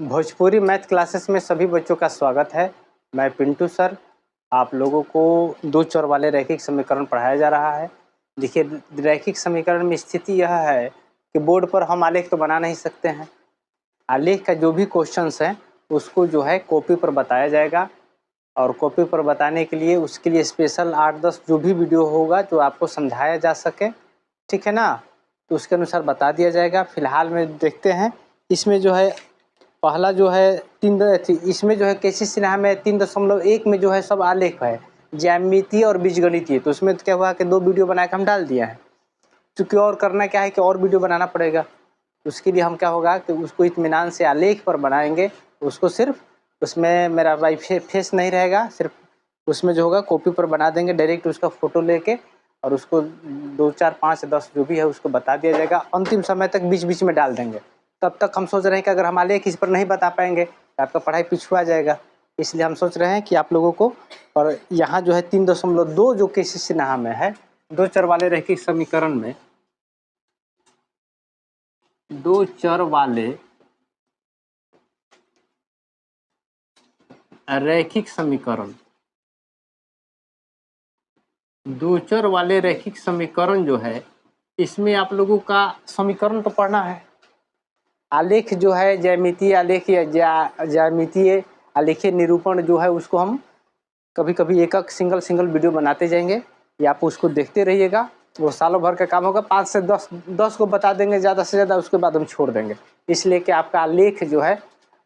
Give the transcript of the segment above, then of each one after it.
Bhojpuri math classes में सभी बच्चों का स्वागत है। मैं पिंटू सर। आप लोगों को दो चर वाले रैखिक समीकरण पढ़ाया जा रहा है। देखिए, रैखिक समीकरण में स्थिति यह है कि बोर्ड पर हम आलेख तो बना नहीं सकते हैं। आलेख का जो भी क्वेश्चंस है उसको जो है कॉपी पर बताया जाएगा, और कॉपी पर बताने के लिए उसके लिए स्पेशल 8-10 जो भी वीडियो होगा जो आपको समझाया जा सके, ठीक है ना, तो उसके अनुसार बता दिया जाएगा। फिलहाल में देखते हैं, इसमें जो है पहला जो है इसमें जो है केसी सिन्हा में 3.1 में जो है सब आलेख है, ज्यामितीय और बीजगणितीय। तो उसमें क्या हुआ कि 2 वीडियो बना के हम डाल दिए हैं। चूँकि और करना क्या है कि और वीडियो बनाना पड़ेगा। उसके लिए हम क्या होगा कि उसको इत्मीनान से आलेख पर बनाएंगे। उसको सिर्फ उसमें मेरा भाई फेस नहीं रहेगा, सिर्फ उसमें जो होगा कॉपी पर बना देंगे डायरेक्ट उसका फ़ोटो लेके, और उसको 2, 4, 5, 10 जो भी है उसको बता दिया जाएगा। अंतिम समय तक बीच बीच में डाल देंगे। तब तक हम सोच रहे हैं कि अगर हम आलेख इस पर नहीं बता पाएंगे तो आपका पढ़ाई पिछुआ जाएगा। इसलिए हम सोच रहे हैं कि आप लोगों को, और यहाँ जो है 3.2 जो केसी सिन्हा में है, 2 चर वाले रैखिक समीकरण में 2 चर वाले रैखिक समीकरण, 2 चर वाले रैखिक समीकरण जो है, इसमें आप लोगों का समीकरण तो पढ़ना है। आलेख जो है ज्यामितीय आलेख या ज्यामितीय आलेखीय निरूपण जो है उसको हम कभी कभी एक सिंगल वीडियो बनाते जाएंगे, या आप उसको देखते रहिएगा। वो सालों भर का काम होगा। 5 से 10 को बता देंगे ज़्यादा से ज़्यादा, उसके बाद हम छोड़ देंगे। इसलिए कि आपका आलेख जो है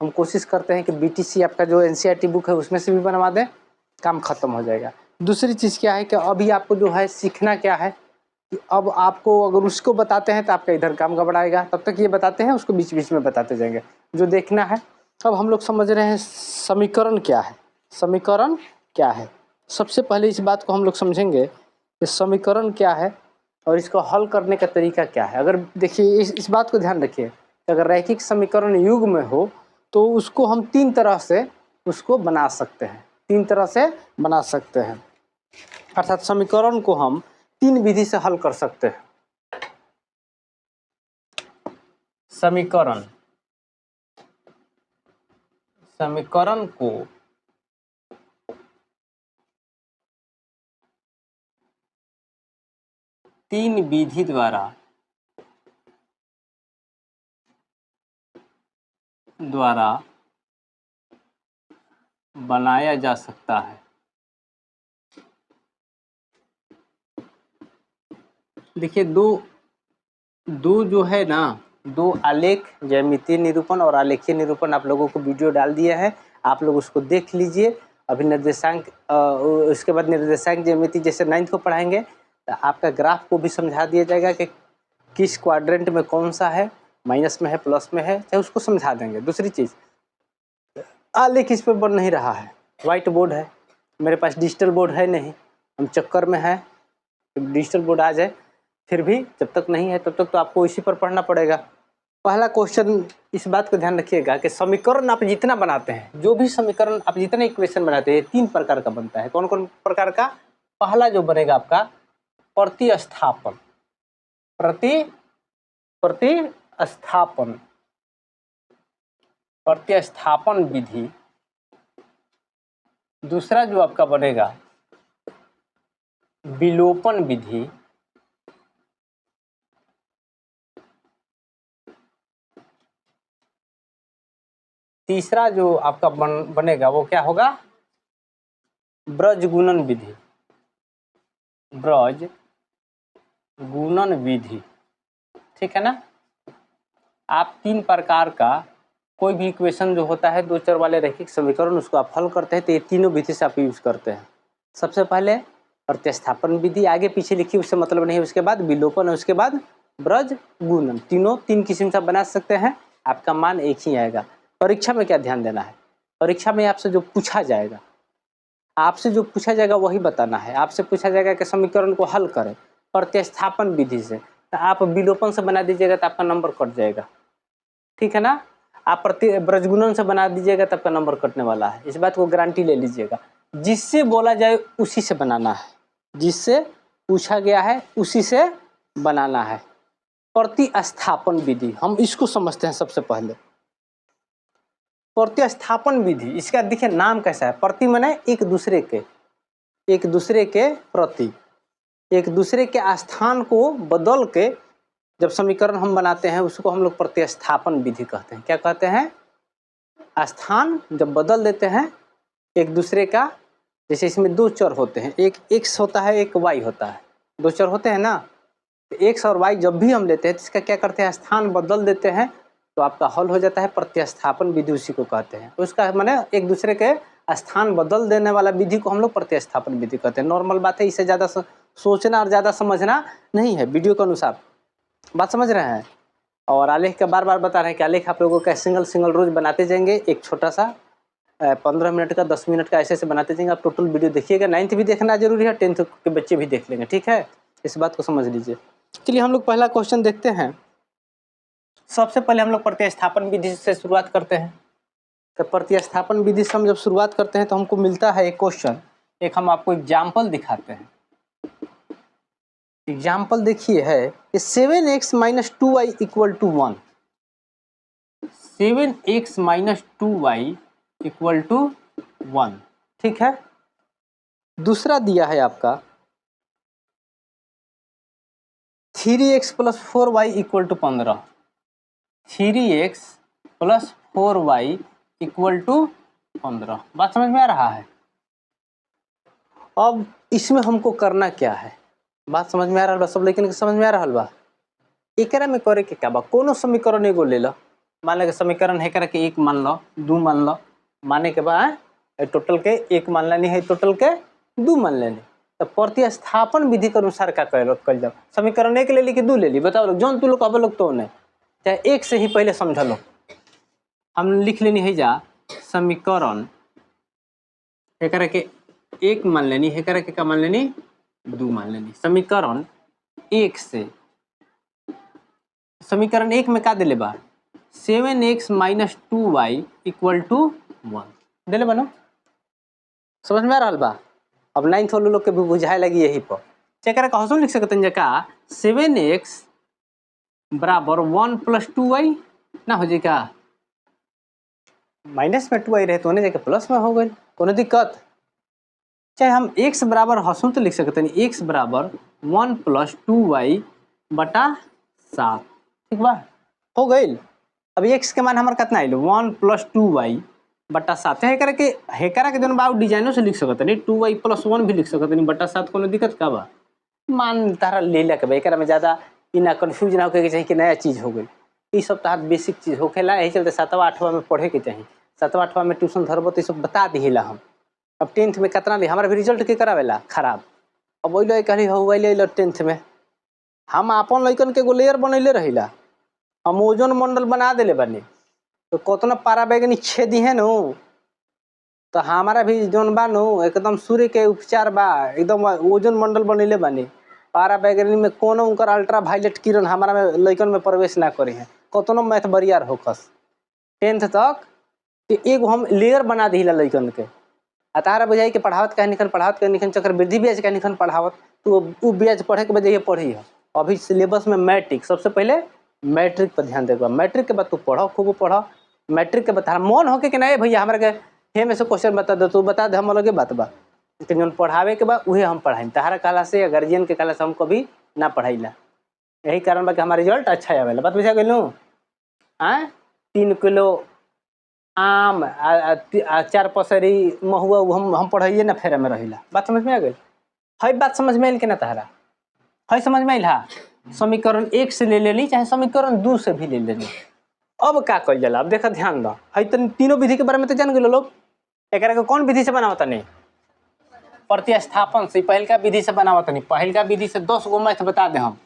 हम कोशिश करते हैं कि बीटीसी आपका जो एनसीईआरटी बुक है उसमें से भी बनवा दें, काम खत्म हो जाएगा। दूसरी चीज़ क्या है कि अभी आपको जो है सीखना क्या है कि अब आपको अगर उसको बताते हैं तो आपका इधर काम गड़बड़ाएगा। तब तक ये बताते हैं, उसको बीच बीच में बताते जाएंगे जो देखना है। अब हम लोग समझ रहे हैं समीकरण क्या है। समीकरण क्या है, सबसे पहले इस बात को हम लोग समझेंगे कि समीकरण क्या है और इसको हल करने का तरीका क्या है। अगर देखिए, इस बात को ध्यान रखिए, अगर रैखिक समीकरण युग में हो तो उसको हम 3 तरह से उसको बना सकते हैं। 3 तरह से बना सकते हैं, अर्थात समीकरण को हम 3 विधि से हल कर सकते हैं। समीकरण को तीन विधि द्वारा बनाया जा सकता है। देखिए, दो जो है ना, 2 आलेख, ज्यामितीय निरूपण और आलेखीय निरूपण आप लोगों को वीडियो डाल दिया है। आप लोग उसको देख लीजिए। अभी निर्देशांक, उसके बाद निर्देशांक ज्यामिति जैसे 9th को पढ़ाएंगे तो आपका ग्राफ को भी समझा दिया जाएगा कि किस क्वाड्रेंट में कौन सा है, माइनस में है, प्लस में है, चाहे उसको समझा देंगे। दूसरी चीज़, आलेख इस पर बन नहीं रहा है, व्हाइट बोर्ड है, मेरे पास डिजिटल बोर्ड है नहीं, हम चक्कर में है डिजिटल बोर्ड आ जाए। फिर भी जब तक नहीं है तब तक तो आपको इसी पर पढ़ना पड़ेगा। पहला क्वेश्चन, इस बात को ध्यान रखिएगा कि समीकरण आप जितना बनाते हैं, जो भी समीकरण आप जितने इक्वेशन बनाते हैं, 3 प्रकार का बनता है। कौन कौन प्रकार का? पहला जो बनेगा आपका प्रतिस्थापन, प्रतिस्थापन विधि। दूसरा जो आपका बनेगा विलोपन विधि। तीसरा जो आपका बनेगा वो क्या होगा? ब्रज गुणन विधि। ब्रज गुणन विधि, ठीक है ना। आप 3 प्रकार का कोई भी इक्वेशन जो होता है 2 चर वाले रैखिक समीकरण, उसको आप हल करते हैं तो ये तीनों विधि से आप यूज करते हैं। सबसे पहले प्रतिस्थापन विधि, आगे पीछे लिखी उससे मतलब नहीं है, उसके बाद विलोपन है, उसके बाद ब्रज गुणन। तीनों 3 किस्म से बना सकते हैं, आपका मान एक ही आएगा। परीक्षा में क्या ध्यान देना है? परीक्षा में आपसे जो पूछा जाएगा, वही बताना है। आपसे पूछा जाएगा कि समीकरण को हल करें प्रतिस्थापन विधि से, तो आप विलोपन से बना दीजिएगा तो आपका नंबर कट जाएगा, ठीक है ना। आप ब्रजगुणन से बना दीजिएगा तो आपका नंबर कटने वाला है, इस बात को गारंटी ले लीजिएगा। जिससे बोला जाए उसी से बनाना है, जिससे पूछा गया है उसी से बनाना है। प्रतिस्थापन विधि हम इसको समझते हैं सबसे पहले। प्रतिस्थापन विधि, इसका देखिए नाम कैसा है, प्रति माने एक दूसरे के प्रति, एक दूसरे के स्थान को बदल के जब समीकरण हम बनाते हैं उसको हम लोग प्रतिस्थापन विधि कहते हैं। क्या कहते हैं? स्थान जब बदल देते हैं एक दूसरे का, जैसे इसमें दो चर होते हैं, एक x होता है एक y होता है, दो चर होते हैं ना, तो x और y जब भी हम लेते हैं तो इसका क्या करते हैं, स्थान बदल देते हैं, तो आपका हल हो जाता है प्रतिस्थापन विधि, उसी को कहते हैं। तो उसका माने एक दूसरे के स्थान बदल देने वाला विधि को हम लोग प्रतिस्थापन विधि कहते हैं। नॉर्मल बात है, इससे ज़्यादा सोचना और ज़्यादा समझना नहीं है, वीडियो के अनुसार बात समझ रहे हैं। और आलेख का बार बार बता रहे हैं कि आलेख आप लोगों का सिंगल रोज बनाते जाएंगे, एक छोटा सा 15 मिनट का 10 मिनट का ऐसे बनाते जाएंगे। आप टोटल वीडियो देखिएगा, 9th भी देखना जरूरी है, 10th के बच्चे भी देख लेंगे, ठीक है, इस बात को समझ लीजिए। चलिए हम लोग पहला क्वेश्चन देखते हैं। सबसे पहले हम लोग प्रतिस्थापन विधि से शुरुआत करते हैं। तो प्रतिस्थापन विधि से हम जब शुरुआत करते हैं तो हमको मिलता है एक क्वेश्चन, एक हम आपको एग्जाम्पल दिखाते हैं। एग्जाम्पल देखिए है 7x - 2y = 1, 7x - 2y = 1, ठीक है। दूसरा दिया है आपका 3x + 4y = 15, 3x + 4y = 15। बात समझ में आ रहा है? अब इसमें हमको करना क्या है, बात समझ में आ रहा है सब, लेकिन समझ में आ रहा बा एकरा में करे के क्या बा, कोनो समीकरण एगो ले लो, मान लो समीकरण है के 1 मान लो, 2 मान लो, माने के बाद टोटल के 1 मान लेनी है, टोटल के 2 मान लेनी। तो प्रतिस्थापन विधि के अनुसार क्या कल जाओ, समीकरण 1 ले ली कि 2 ले ली, बताओ लोग, जौन तू लोग अब लोग तो नहीं, चाहे 1 से ही पहले समझ लो। हम लिख लेनी है जा समीकरण एकरा के 1 मान लेनी, एकरा के क्या मान लेनी, 2 मान लेनी। समीकरण 1 से, समीकरण 1 में क्या दिले बा, 7x - 2y = 1 दिले बनो, समझ में आ रहा बा। अब 9th वाले लोग के भी बुझाए लगी यही पर, चेक कहसो लिख सकते हैं जका 7x = 1 + 2y ना हो जाए का, माइनस में 2y रहे तो होने जाके प्लस में हो गई, कोनो दिक्कत। चाहे हम x बराबर हंसू तो लिख सकते हैं, x = 1 + 2y / 7, ठीक बा, हो गई। अब x के मान हमारे कितना आइल, 1 + 2y / 7 है हेकरा के जन बा डिजाइनों से लिख सकते नहीं, 2y + 1 भी लिख सकते नहीं, / 7 कोनो दिक्कत का बा, मान तारा ले लक बा, एकरा में ज़्यादा इना कन्फ्यूज ना होके चाहिए कि नया चीज़ हो गई, ये सब तार बेसिक चीज़ होखेला, यही चलते 7वां 8वां में पढ़े के चाहिए। 7वां 8वां में ट्यूशन धरबो तो सब बता दिला हम। अब 10th में कितना ली, हमारा भी रिजल्ट के करावेला खराब, अब वही लोग कहली हो गई 10th में हम अपन लइकन के गोलेयर बनैले रहिला, हम ओजोन मंडल बना देले बनी, तो कतना पारा बैगनी छेदी है नो, तो हमारा भी जोन बा नो एकदम सूर्य के उपचार बा, एकदम ओजोन मंडल बनैले बनी, पारा बैगनी में कोनो उनकर अल्ट्रा वायलेट किरण हमारा में लइकन में प्रवेश ना करे हैं, कतनो मैथ बरियार होखस 10th तक एगो हम लेयर बना दिला लइकन के। तारा बुझाई के पढ़ावत कह निखन, पढ़ावत कह निखन चक्रवृद्धि ब्याज कह निखन पढ़ावत, तो वो ब्याज पढ़े के बजाय पढ़ी है। अभी सिलेबस में मैट्रिक, सबसे पहले मैट्रिक पर ध्यान देगा, मैट्रिक के बाद तू पढ़ो, खूब पढ़ो, मैट्रिक के बाद मन होके कि नहीं भैया हमारे के हे में से क्वेश्चन बता दो, तू बता दे, हम अलगे बात बा, लेकिन जौन पढ़ावे के बाद वही हम पढ़ाई, तहारा कहला से या गार्जियन के कहला से हम कभी ना पढ़ाईला, यही कारण बा कि हमारा रिजल्ट अच्छा आवेला। बात बुझा गई 3 किलो आम 4 पसरी महुआ हम पढ़ाइए ना फेरा में रहिला। बात समझ में आ गई है, बात समझ में आइल कि ना तहरा है, समझ में आइल हा। समीकरण 1 से ले लेनी, चाहे समीकरण 2 से भी ले लेनी। अब का कल जाला, अब देखा ध्यान दो, है तो तीनों विधि के बारे में तो जान गए लोग, एकरा के कौन विधि से बनावता नहीं, प्रतिस्थापन से, पहल का विधि से बनावता नहीं, पहल का विधि से 10 गो मैथ बता दे, हम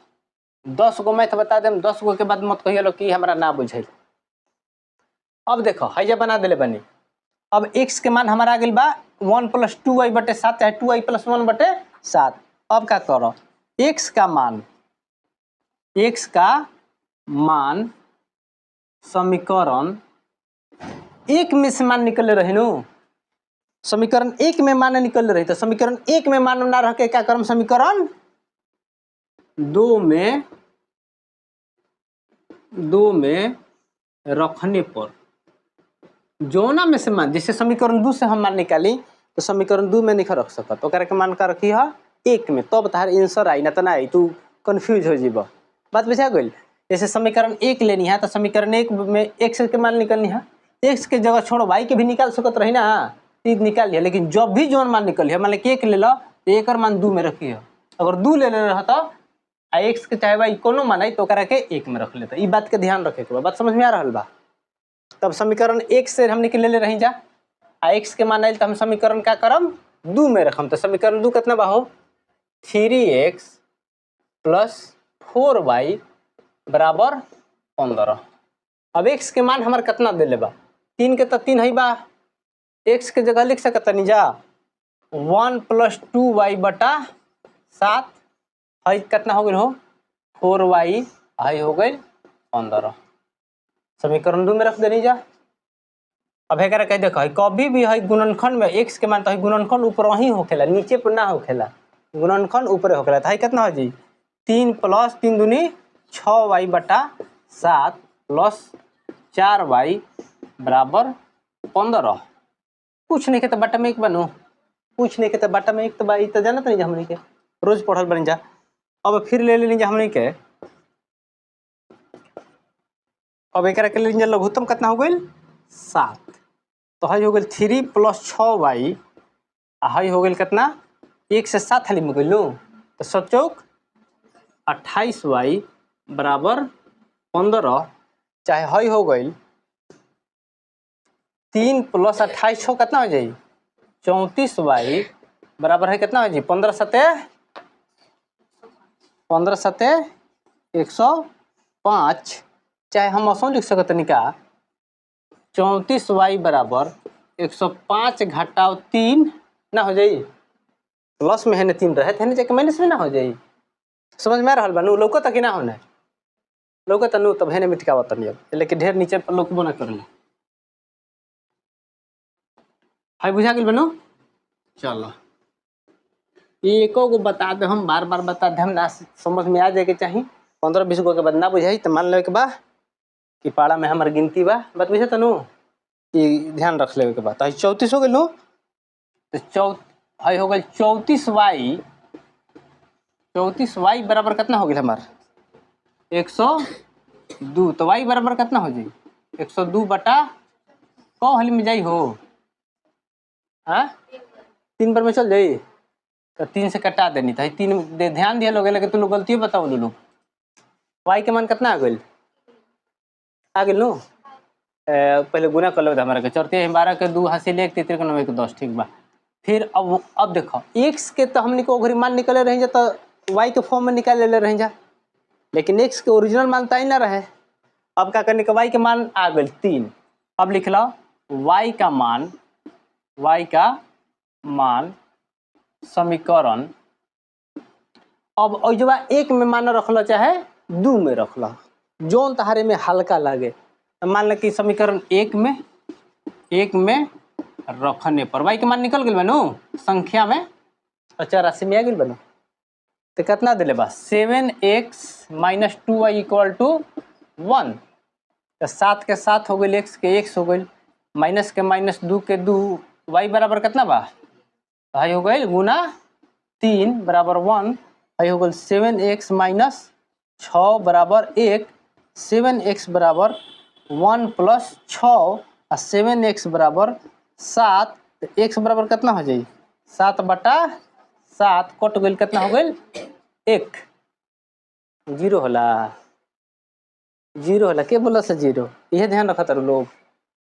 10 गो मैथ बता दे, 10 गो के बाद मत कहिए लोग कि हमारा ना बुझे। अब देखो है बना दिले बनी, अब x के मान हमारा आ गई बा 1 + 2y / 7 चाहे 2y + 1 / 7। अब क्या करो, x का मान समीकरण 1 में से मान निकल रहे नु, समीकरण 1 में मान निकल रही, तो समीकरण 1 में मान ना रह के क्या करम, समीकरण 2 में रखने पर जोना में से मान, जैसे समीकरण 2 से हम मान निकाली तो समीकरण 2 में नहीं रख सकत, तो के मान का रखी है 1 में, तब तार आंसर आई, ना तो ना आई, तू कन्फ्यूज हो जीब। बात बुझा गई। जैसे समीकरण 1 लेनी है तो समीकरण 1 में x के मान निकलनी है, x के जगह छोड़ y के भी निकाल सकत रही ना, निकाल लिया। लेकिन जब भी जोन मान निकल मान ली 1 ले लो तो एक मान 2 में रखी है, अगर 2 ले रहा तो x के चाहे y कोनो मान आई तो के 1 में रख लेता। बात के ध्यान रखे के बात समझ में आ रहा बा। तब समीकरण 1 से हम निकल ले रही जा, x के मान आयल तो हम समीकरण क्या करम 2 में रखम, तो समीकरण 2 कितना बा हो 3x प्लस 4y बराबर 15। अब x के मान हमारे कितना दे ले बा 3 के तो 3 है बा, x के जगह लिख सकता नहीं जा 1 प्लस 2y बटा 7 है, कितना हो गई हो 4y है हो गई 15। समीकरण 2 में रख देनी जा। अब एक कह देखो कभी भी है गुणनखंड में x के मान तो गुणनखंड ऊपर ही होखेला, नीचे पर ना होखेला, गुणनखंड ऊपर होखेला। तो है कितना हो जी 3 प्लस 3 दूनी 6y बटा 7 प्लस 4y बराबर 15। कुछ नहीं के तो बटा में 1 बनू, कुछ नहीं के तो बटा में 1 तो बाई तो जानत नहीं जा हमनी के रोज पढ़ल बन जा। अब फिर ले लेनी जा हमनी के, अब एक के ले लघुत्तम कितना हो गई 7, तो है हो गई 3 प्लस 6y है हो गई कितना 1 से 7 हाली में गई तो 7 चौक 28y बराबर 15, चाहे है हो गई 3 प्लस 28 कितना हो जाए 34y बराबर है कितना हो जाए 15 सते 105, चाहे हम असो लिख सकते नहीं का 34y बराबर 105 घटाव 3 ना हो जाए, प्लस में है ना 3 रहे थे जाके माइनस में ना हो जाए। समझ में आ रहा बनू लौको तक ना होना लौको तनु तब है मिटकावा तनी, लेकिन ढेर नीचे पर लोकबो ना कर ले है बुझा गई बनू। चलो एको गो बता दे, हम बार बार बता दे, हम ना समझ में आ जाए के चाहिए। 15-20 गो के बाद ना बुझाई तो मान ले के बा कि पाड़ा में हमार गिनती बा, बात बुझे तनु ये ध्यान रख ले के बाद। तो 34 हो गई लो, तो है हो गई 34y बराबर कितना हो गई हमार 102, तो y बराबर कितना हो जाए 102 बटा कौ हली में जाई हो 3 पर में चल जाई, तो 3 से कटा देनी तो 3 ध्यान दिया लोग, लेकिन तुम लोग गलती बताओ लोग। y के मान कितना आ गई लो पहले गुना कर लो हमारा के 4 12 के 2 हासिल 1 3 के 9 के 10 ठीक बा। फिर अब देखो x के तो हमने को घरी मान निकले रही जा तो y के फॉर्म में निकाल ले रही जा, लेकिन x के ओरिजिनल मान तो ही ना रहे। अब क्या करने का y के मान आ गई 3, अब लिख लो y का मान समीकरण, अब अजवा 1 में मान रख लो चाहे 2 में रख लो, जोन तहारे में हल्का लगे। तो मान लो कि समीकरण 1 में रखने पर y के मान निकल गए बनू संख्या में, अच्छा राशि में आ गई बनू, तो कितना दिले बा 7x minus 2y equal to 1, तो 7 के 7 हो गई, x के x हो गई, माइनस के माइनस 2 के 2, y बराबर कितना बा है हो गई गुना 3 बराबर 1, है हो गई 7x माइनस 6 बराबर 1, 7x बराबर 1 प्लस 6 और 7x बराबर 7, तो x बराबर कितना हो जाए 7 बटा 7 कट गई, कितना हो गई 1, 0 होला के बोला से 0, यह ध्यान रखा तारू लोग।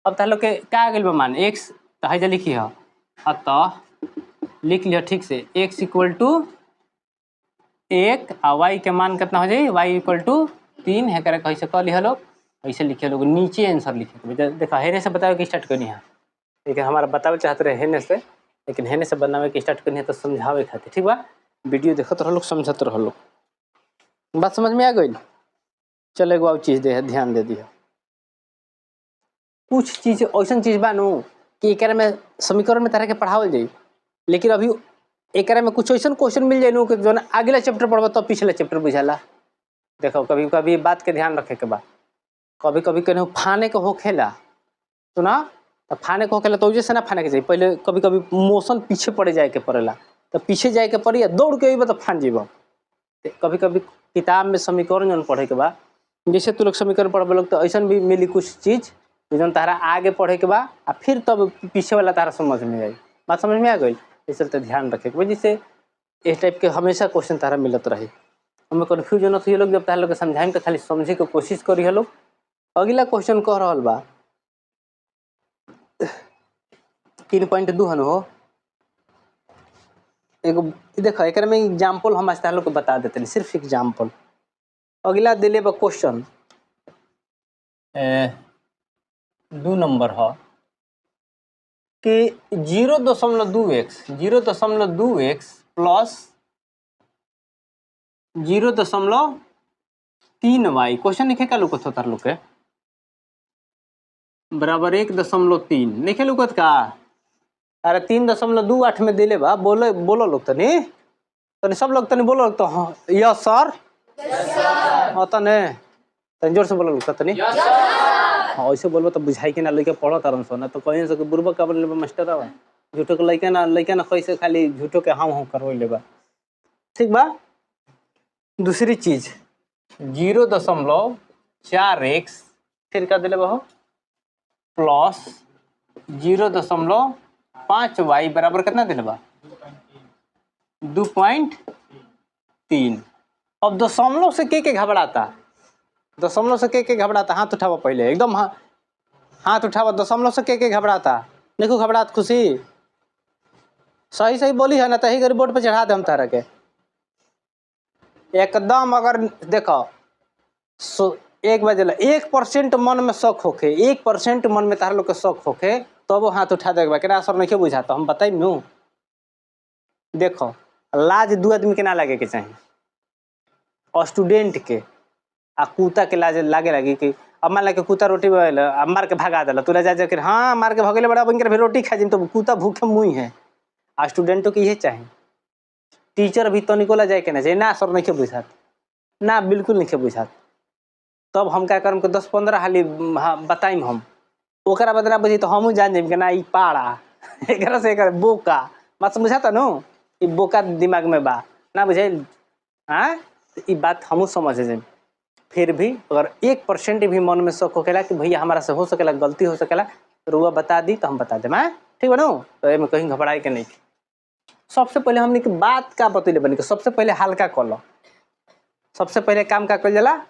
अब तालो के क्या आ गई मान x, तो है लिखी है अतः लिख लिया ठीक से x इक्वल टू 1 और y के मान कितना हो जाए y इक्वल टू 3 है करे कैसे कह लिया लोग, ऐसे लिखे लोग नीचे आंसर लिखे। देखा हेने से बताओ कि स्टार्ट करनी है, लेकिन हमारा बतावे चाहते रहे हेने से, लेकिन हेने से बनावे कि स्टार्ट करनी है तो समझावे खातिर ठीक बा, वीडियो देखत रहो लोग समझत रहो लोग, बात समझ में आ गई। चलो एगो चीज दे ध्यान दे दिया, कुछ चीज ऐसा चीज बानू कि एक में समीकरण में तरह के पढ़ावल जाए, लेकिन अभी एक में कुछ ऐसा क्वेश्चन मिल जाए कि जो ना अगला चैप्टर पढ़बो तो पिछला चैप्टर बुझाला। देखो कभी कभी बात के ध्यान रखे के बाद, कभी कभी कहूँ फाने के होखेला सुना तो फाने को होकेला तो जैसे ना फाने के चाहिए, पहले कभी कभी मोशन पीछे पड़े जाए के पड़ेला, तो पीछे जाए के पड़ी दौड़ के अइबा तो फान जीबो। कभी कभी किताब में समीकरण जौन पढ़े के बा, जैसे तू लोग समीकरण पढ़बे लोग तो ऐसा भी मिली कुछ चीज जौन तारा आगे पढ़े के बा आ फिर तब पीछे वाला तारा समझ में आई। बात समझ में आ गई? इस चलते ध्यान रखे के जैसे इस टाइप के हमेशा क्वेश्चन तारा मिलत रही। हमें कन्फ्यूजन होती है लोग, जब तारा लोग के समझाएं तो खाली समझे के कोशिश करी लोग। अगला क्वेश्चन कह रहा बा 3.2 हन हो एगो देखो एक में एग्जाम्पल हम आज लोग को बता देते हैं, सिर्फ एग्जाम्पल। अगला दिले बा क्वेश्चन 2 नंबर है कि 0.2x प्लस 0.3y क्वेश्चन लिखे का लुकत होता लोग के बराबर 1.3 नहीं लुकत का। अरे 3.28 में दिले बा, बोलो लोग तनी तनी सब लोग तनी बोलो लोग तो हाँ यस सर हाँ तने तनी जोर से बोलो लोग तनी हाँ ऐसे बोलबो तो बुझाई के ना लइका पढ़ो तरन सो ना तो कहीं से बुरबा का बोल लेबा मास्टर आवा झूठो के लइका ना कैसे खाली झूठो के हम करवा लेबा। ठीक बा। दूसरी चीज 0.4x फिर का दिले बा हो प्लस 0.5y बराबर कितना दिले बा 2.3। अब दशमलव से के घबराता, दशमलव से के घबराता, हाथ उठावा पहले एकदम हाथ उठावा। दशमलव से के घबराता, देखो घबरात खुशी सही सही बोली है ना तही गरीब बोर्ड पे चढ़ा दे हम तारा के एकदम। अगर देखो 1% मन में शक होके 1% मन में तारा लोग के शक होके तब वो हाथ उठा देगा केना असर नहीं बुझाता हम बताई नू। देखो लाज 2 आदमी के ना लगे के चाहिए, और स्टूडेंट के आ कुत्ता के लाज लागे लगी कि अब मान के कुत्ता रोटी मार के भगा दिला तोरा जा के हाँ मार के भगले बड़ा बन फिर रोटी खा जी तो कुत्ता भूखे मुँह है। आ स्टूडेंटों के ये चाहिए, टीचर भी तो निकोला जाए के ना चाहिए ना सर नहीं बुझात ना बिल्कुल नहीं बुझात। तब हम क्या करम के 10-15 हाली बताइम हम ओकरा बदला बुझी तो हमू जान जाइम के ना ई पाड़ा एकरा से एकर बोका बात समझाता नो ई बोका दिमाग में बा ना बुझाइल। हाँ ई बात हमू समझ जाइम। फिर भी अगर 1% भी मन में शक होकेला कि भैया हमारा से हो सकेला गलती हो सकेला रुआ बता दी तो हम बता देम। ठीक बा नो तो एमे कहीं घबराए के नहीं। सबसे पहले हमने की बात का बतैले बनी कि सबसे पहले हल्का कर लो, सबसे पहले काम का कइल जाला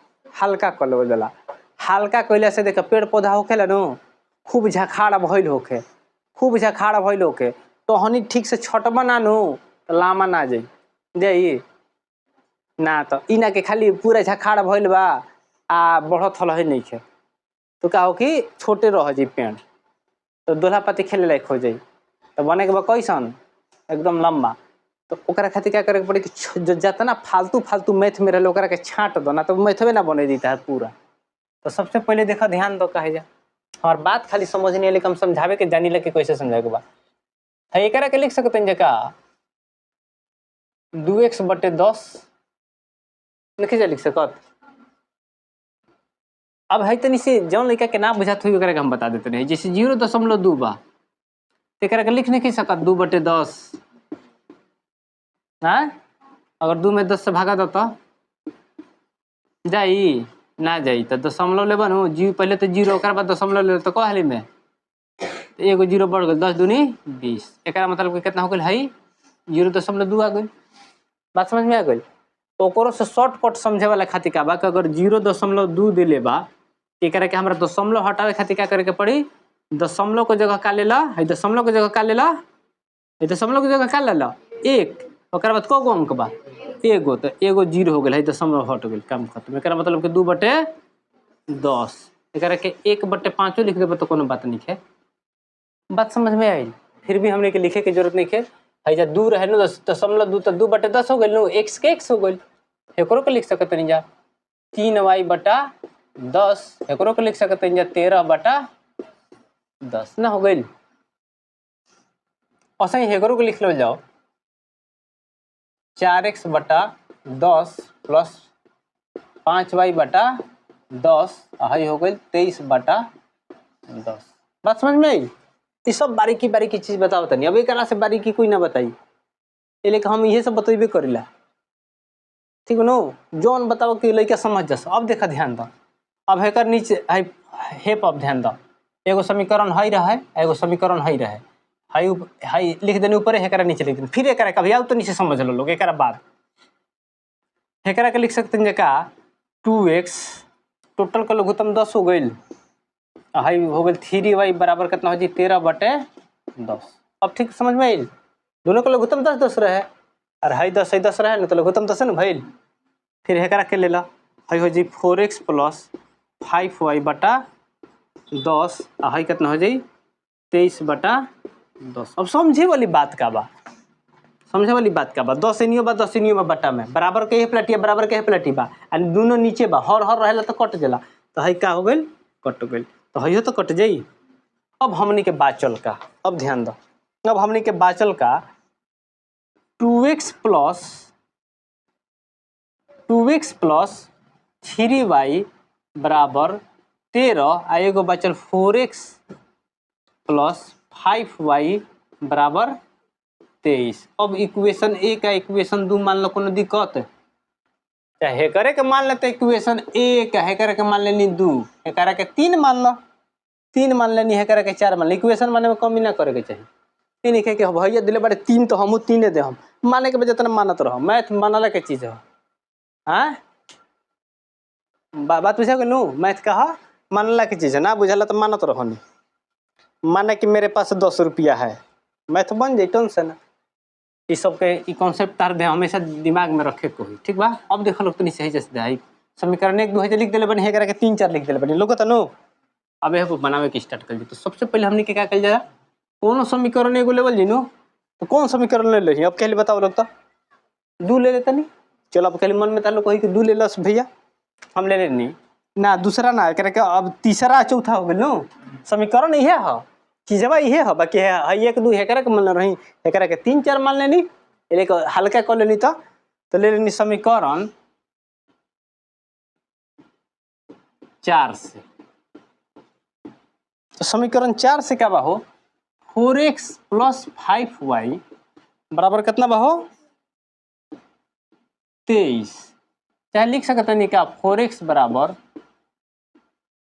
हल्का कर लो जाला। हल्का कइले से देख पेड़ पौधा होखेला नो खूब झखाड़ भइल होखे, खूब झखाड़ भइल होखे तो हनी ठीक से छटबा ना नो तो लामा ना जाई ना तो इना के खाली पूरा झखाड़ भइल बा आ बढ़त हल है नहीं खे तो का हो कि छोटे रह जाई पेड़ तो दोल्हा पाती खेले लायक हो जाई तो बने के बा कैसन एकदम लंबा। तो ओकरा खातिर क्या करे के पड़ी कि जितना फालतू मैथ में रहले ओकरा के छांट दो ना तो मैथवे ना बने देता है पूरा। तो सबसे पहले देखा ध्यान दो कहे जा और बात खाली समझ नहीं लेकिन हम समझावे के जानी लगे कैसे समझावे के बा है एकरा के लिख सकते हैं जका 2x/10 लिखे जा लिख सकत। अब है तनी से जौन लड़का के ना बुझात हुई ओकरा के हम बता देते रहे जैसे 0.2 बा एकरा के लिख नहीं सकत 2/10 हाँ अगर 2 में 10 से भागा दो तो जाई ना जाई तो दशमलव लेबन हो जी पहले तो 0 ओकर बाद दशमलव ले तो कहली में तो एगो 0 बढ़ गल 10 दूनी 20 एकरा मतलब कितना हो गल है 0.2 आ गई। बात समझ में आ गई। ओकरो से शॉर्टकट समझे वाला खातिर का बा कि अगर 0.2 देले बा एकरा के हमरा दशमलव हटावे खातिर क्या करे के पड़ी दशमलव के जगह का लेला है दशमलव के जगह का लेला है दशमलव के जगह का लेला 1 ओकर बाद को अंक बा एगो तो एगो 0 हो गल है दशमलव हट गल काम खत्म। एकरा मतलब कि 2/10 एकरा के 1/5 लिख देबो तो कोनो बात नहीं है। बात समझ में आई। फिर भी हमने के लिखे के जरूरत नहीं है है जा 2 रहे न 0.2 तो 2/10 हो गल नो x के x हो गल एकरो के लिख सकत नहीं जा 3y/10 एकरो के लिख सकत नहीं जा 13/10 ना हो गई। ऐसे ही एकरो के लिख लो जाओ 4x/10 प्लस 5y/10 है हो गई 23/10। बात समझ में आई। ये सब बारीकी बारीकी चीज बताओ तनी, अब एक से बारीकी कोई ना बताई, ये लेके हम ये सब बतेबे करेला, ठीक नो। जौन बताओ कि लड़का समझ जस। अब देखा ध्यान दो, अब हेकर नीचे हेप अब ध्यान दो, एगो समीकरण हई रहे, एगो समीकरण हई रहे, हई लिख देने ऊपर, हेकरा नीचे लिख देने, फिर एकरा कभी आओ तो नीचे समझ लो लोग। एकरा बाद हेकरा के लिख सकते हैं का 2x टोटल का लघुत्तम 10 हो गई, हाई हो गई 3y बराबर कितना हो जी 13/10। अब ठीक समझ में आई, दोनों का लघुत्तम 10 10 रहे, और हाई 10 रहे ना, तो लघुत्तम 10 है ना भइल। फिर हेकरा के ले ला, हाई हो जी 4x + 5y/10, हाई कितना हो जाई 23/10। अब समझे वाली बात का बा, समझे वाली बात का बा, 10 एनियो बा 10 एनियो बा बटा में बराबर के प्लेटिया बराबर के प्लेटी बा, और दोनों नीचे बा, हर हर रहेला तो कट जाला, तो हई का हो गई कट गई, तो हइयो तो कट जाई। अब हमनी के बाचल का, अब ध्यान दो, अब हमनी के बाचल का 2x + 3y बराबर 13, आ एगो बचल 4x + 5y बराबर 23। अब इक्वेशन ए का इक्वेशन 2 मान लो, कोनो दिक्कत चाहे हेकरे के मान लेते इक्वेशन ए का, हेकरे के मान लेनी 2, हेकरा के 3 मान लो, 3 मान लेनी, हेकरा के 4 मान लो, इक्वेशन माने में कमी ना करे के चाहिए। तीन लिखे के भैया दिले बड़े 3 तो हमू 3 दे, हम माने के बजाय तना मानत रहो, मैथ मानला के चीज है। हाँ बात बुझा गलू, मैथ का है मानला की चीज है, ना बुझाला तो मानत रहो नहीं। माना कि मेरे पास 10 रुपया है, मैथ बन जाए टेंशन ना। इस सब के ई कॉन्सेप्ट तार हमेशा दिमाग में रखे को ही, ठीक बा। अब देखो लोग तो सही जैसे है समीकरण 1 2 है लिख देले बने, हेकरा के 3 4 लिख देले बने लोग तनो। अब एगो बनावे के स्टार्ट कर दी, तो सबसे पहले हमने के क्या कल जाए, कोनो समीकरण एगो लेवल जी नो, तो कौन समीकरण ले ले, अब कहले बताओ लोग तो 2 ले लेता नहीं। चलो अब कहले मन में तालो कही कि 2 ले लस भैया, हम ले लेनी ना, दूसरा ना एकरा के, अब तीसरा चौथा हो गेल नो समीकरण इहे है, चीजवा इहे है, बाकी है 1 2 हेकरा के मान रही, हेकरा के 3 4 मान लेनी, एक हल्का कर लेनी, तो ले लेनी समीकरण 4 से। तो समीकरण 4 से क्या बाहो 4x + 5y बराबर कितना बाहो 23। चाहे लिख सकते हैं क्या 4x बराबर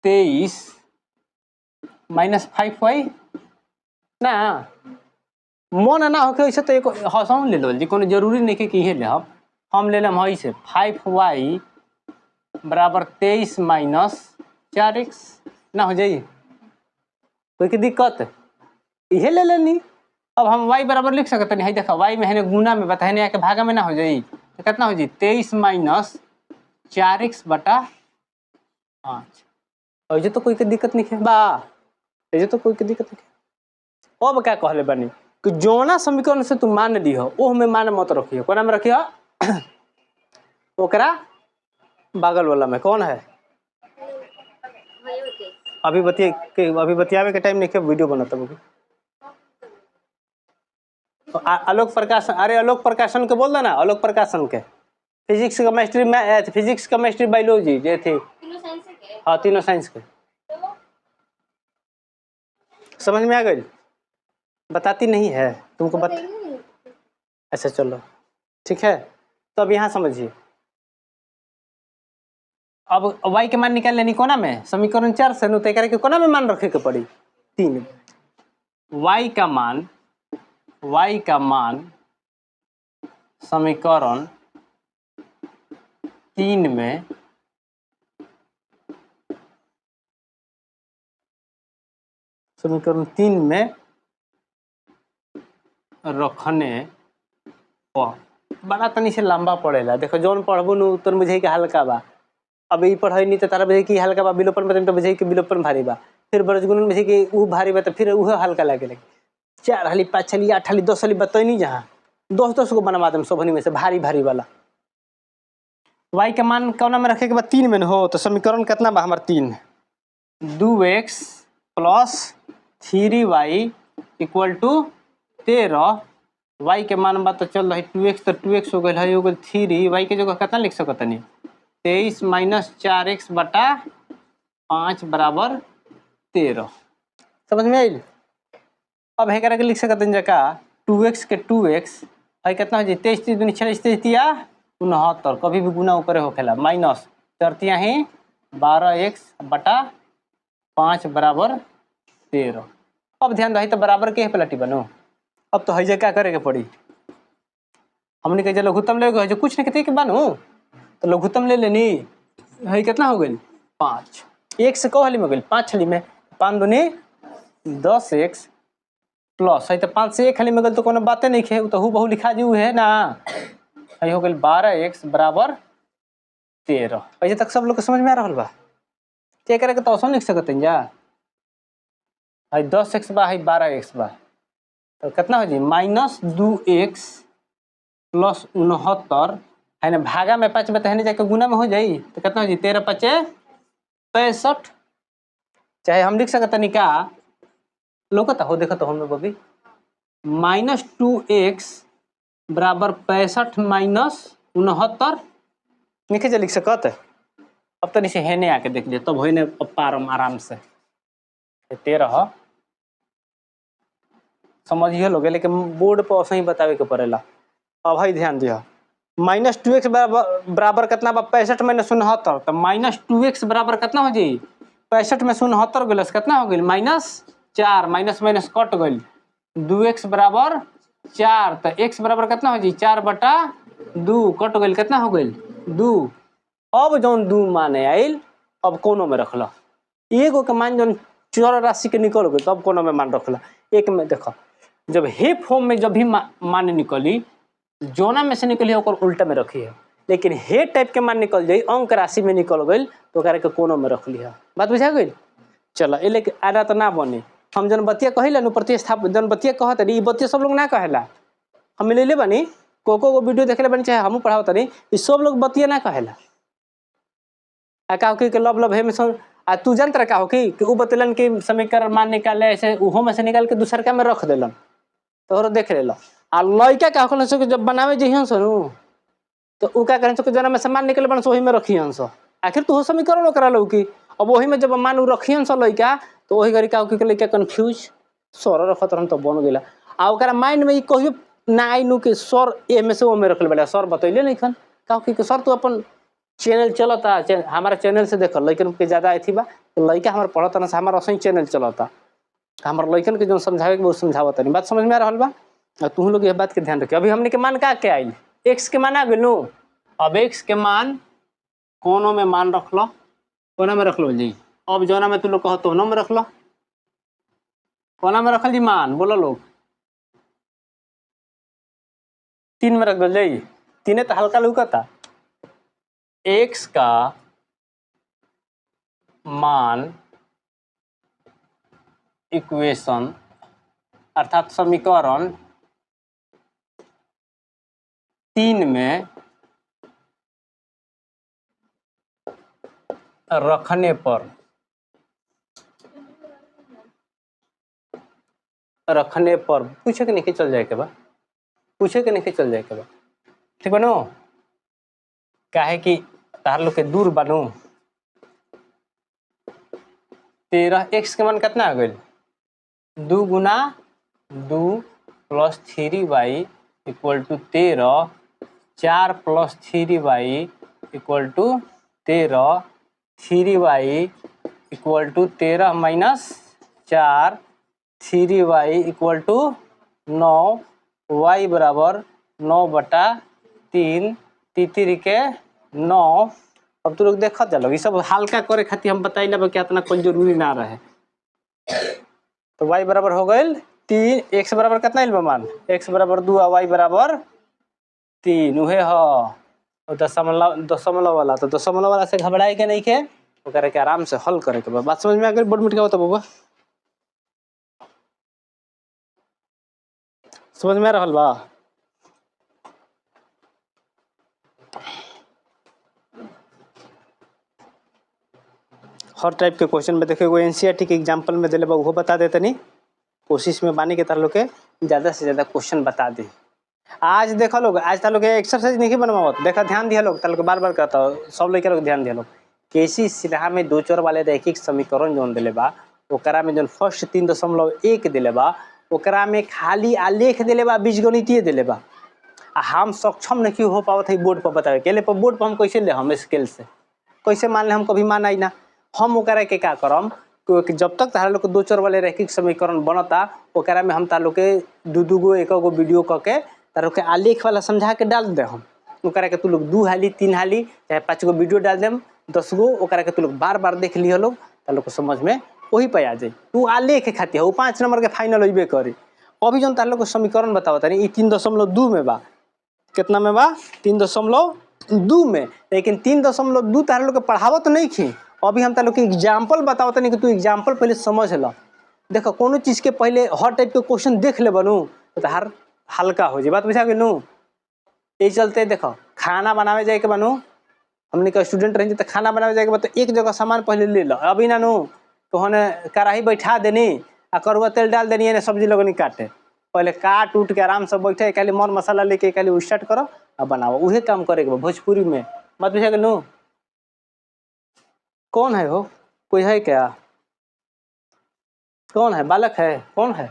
23 - 5y ना, मन ना होके वैसे तो एक हौसला ले लो जी, कोनो जरूरी नहीं कि इहे ले, हम ले लेम हई से 5y बराबर 23 - 4x ना हो जाई, कोई की दिक्कत इहे ले लेनी। अब हम y बराबर लिख सकते हैं, देखा y में है गुना में बता है, भागा में ना हो जाई, तो कितना हो जी 23 - 4x/5। और जो तो कोई की दिक्कत नहीं है बा, ये तो कोई की दिक्कत नहीं है। अब क्या कहले बनी कि जोना समीकरण से तुम मान ली हो, ओह में मान मत रखियो, कोना में रखियो ओकरा बगल वाला में, कौन है अभी बतियावे के टाइम नहीं के, वीडियो बनाता हूँ। आलोक प्रकाशन, अरे आलोक प्रकाशन के बोल देना, आलोक प्रकाशन के physics chemistry math, physics chemistry biology जे थे, हाँ तीनों साइंस के, समझ में आ गई। बताती नहीं है तुमको अच्छा चलो ठीक है, तो अब यहाँ समझिए, अब y के मान निकाल लेनी कोना में, समीकरण 4 से तय करके कोना में मान रखे के पड़ी 3। y का मान समीकरण 3 में रखने पर बड़ा तनी से लंबा पड़ेला, देखो जौन पढ़बू न तो बुझे कि हल्का बा, अब ई पढ़ाई नहीं तो तारा बुझे कि हल्का बा, विलोपन में तो बुझे कि विलोपन भारी बा, फिर बरजगुणन बुझे कि ऊ भारी बा, तो फिर ऊ हल्का लगे 4 हाली 5 हाली 8 हाली 10 हाली बतैनी, जहाँ 10 को बनवा देम सबनी में से भारी भारी वाला। y के मान कौना में रखे के बाद 3 में हो, तो समीकरण कितना बा हमार 3, 2x + 3y = 13, y के मान बा तो चल रही 2x, तो 2x हो गई है, हो गई 3, y के जगह कितना लिख सकते नहीं 23 - 4x/5 बराबर 13। समझ में आई। अब है के लिख सकते हैं जका 2x के 2x है कितना हो जाए 23 3 दूनी 46 23 69 कभी भी गुना ऊपर होखेला माइनस चरतिया ही 12x बटा 5 बराबर 13। अब ध्यान रही तो बराबर के पलटी बनो। अब तो है क्या करे के पड़ी हमने कहे लघुत्तम ले जो कुछ नहीं कहते कि बनू तो लघुत्तम ले लेनी है कितना हो गई 5 एक से कौ हली में गई 5 हली में 5 दूनी 10x प्लस है तो 5 से 1 हली में गल तो कोनो बातें नहीं है तो हु बहु लिखा जी है ना है हो गई 12x बराबर 13। ऐसे तक सब लोग को समझ में आ रहा बा क्या करे के तो औसम लिख सकते हैं जा है 10x बा है 12x बा तो कितना हो जी -2x प्लस 69 है ना भागा में 5 बताने जाके गुना में हो जाई तो कितना हो जी 13 5 65। चाहे हम लिख सकते नहीं का लोग हो देखो तो हम लोग अभी -2x बराबर 65 माइनस 69 लिखे लिख सकते। अब तो नीचे हेने आके देख लिया तब हो ने पारम आराम से 13 समझिए लोग लेकिन बोर्ड पर ऐसे ही बतावे के पड़ेला। अब है ध्यान दिया -2x बराबर कितना बा 65 माइनस 69 तो -2x बराबर कितना हो जाई 65 में 69 गलस कितना हो गई -4 माइनस माइनस कट गई 2x बराबर 4 तो x बराबर कितना हो जाई 4 बटा 2 कट गई कितना हो गई 2। अब जौन 2 माने आइल अब कोनो में रखल एगो के मान जौन चर राशि के निकल गई तब कोनो में मान रखल एक में देखो जब हे फॉर्म में जब भी मान निकली जोना में से निकली ओकर उल्टा में रखी है लेकिन हे टाइप के मान निकल जाई अंक राशि में निकल गई तो करे के कोनो में रख लिया बात बुझा गई। चलो ए लेके आधा तो ना बने हम जन बतिया कहिला नु प्रतिस्थाप जन बतिया कहत ई बतिया सब लोग ना कहेला हम ले ले बनी को वीडियो देखले बनी चाहे हम पढ़ाओ तनी ई सब लोग बतिया ना कहेला आ का के लब लब हे में आ तू जानत का हो कि उ बतलन कि समीकरण मान निकाले ऐसे उहो में से निकाल के दूसर का में रख देलन तोहरो देख लेला आ लइका का होखन से जब बनावे जइहन सनु तो उ का करन से जना में सामान निकले बन सो ओही में रखियन सो आखिर तू समीकरण ओकरा लो कि अब ओही में जब मान उ रखियन सो लइका तो ओही गरी का के लइका कंफ्यूज सर रखत रहन तो बन गेला आ ओकरा माइंड में ई कहियो ना आइनु कि सर ए में से ओ में रखले बड़ा सर बतैले नहीं खन का कि सर तू अपन चैनल चलता हमारा चैनल से देख लइकन के ज्यादा अथी बा लइका हमार पढ़ता ना हमारा असही चैनल चलता हमार लइकन के जो समझावे के वो समझावत नहीं बात समझ में आ रहल बा। तू लोग ये बात के ध्यान रखिए। अभी हमने के मान का आइल x के मान आ गेलू अब x के मान कोनो में मान रख लो कोना में रख लो जी अब जोना में तू लोग कहो तो में रख लो कोना में रखल जी मान बोलो लोग 3 में रख दो जी 3 तो हल्का लुकता x का मान इक्वेशन अर्थात समीकरण 3 में रखने पर पूछे के नहीं चल जाए के बा पूछे के नहीं चल जाए के बा ठीक बनो काहे कि तार लोग के दूर बनो 13 x के मान कितना आ गई 2 गुना 2 plus 3y equal to 13 4 plus 3y equal to 13 3y equal to 13 minus 4 3y equal to 9 y बराबर 9 बटा 3 तितरी के 9। अब तू लोग देखत चलो ये सब हल्का करे खातिर हम बताइला कि इतना कोई जरूरी ना रहे तो y बराबर हो गई 3 x बराबर कितना इल मान x बराबर 2 y बराबर 3 उहे ह दशमलव वाला तो दशमलव वाला से घबराए के नहीं के ओकरा के आराम से हल करे के बात समझ में आ गई बोर्ड मिट के बता बाबा समझ में आ रहल बा। हर टाइप के क्वेश्चन में देखो एनसीईआरटी के एग्जांपल में दिले बा वो बता देते नहीं कोशिश में बानी के तार लोग के ज़्यादा से ज़्यादा क्वेश्चन बता दी। आज देखो लोग आज तार लोग एक्सरसाइज नहीं बनवावत देखा ध्यान दिया लोग तार लोग बार बार कहता सब लोग ध्यान दिया लोग केसी सिन्हा में 2 चर वाले रैखिक समीकरण जो दिले बा ओकरा में जो फर्स्ट 3.1 दिले बा ओकरा में खाली आलेख देले बा, बीजगणितीय देले बा, आ हम सक्षम नहीं हो पावत है बोर्ड पर बतावे के लिए। बोर्ड पर हम कैसे ले, हम स्केल से कैसे मान ले, हम कभी मानाई ना। हम ओकरा के का करम कि जब तक तारा लोग के दो चर वाले रैखिक समीकरण बनता, ओकरा में हम तारा लोग के दू गो एक गो वीडियो करके तारा लोग के आलेख वाला समझा के डाल दे। हम ओकरा के तू लोग 2 हाली 3 हाली चाहे 5 गो वीडियो डाल देम, 10 गो, ओकरा के तू लोग बार बार देख लियो लोग, तारा लोग को समझ में वही पे आ जाए। तू आलेख खातिर हो 5 नंबर के फाइनल होइबे करे। अभी जन तारा लोग को समीकरण बतावत है 3.2 में बा, कितना में बा 3.2 में, लेकिन 3.2 तारा लोग के पढ़ावत नहीं थी। अभी हम तारा लोग के एग्जाम्पल बतावत नहीं कि तू एग्जाम्पल पहले समझ ला। देखो कोनो चीज के पहले हर टाइप के क्वेश्चन देख ले बनू तो हर हल्का हो जाए। बात बुझा गेलू। यही चलते देखो खाना बनावे जाए के बनू, हमने का स्टूडेंट रही तो खाना बनावे जाए के बाद तो एक जगह सामान पहले ले लो। अभी ना नू तो हमने कढ़ाई बैठा देनी आ करुआ तेल डाल देनी है, सब्जी लगनी काटे, पहले काट उठ के आराम से बैठे खाली मर मसाला लेके खाली स्टार्ट करो और बनाओ। उहे काम करे के भोजपुरी में। मत बुझा गेलू। कौन है हो, कोई है क्या, कौन है, बालक है, कौन है,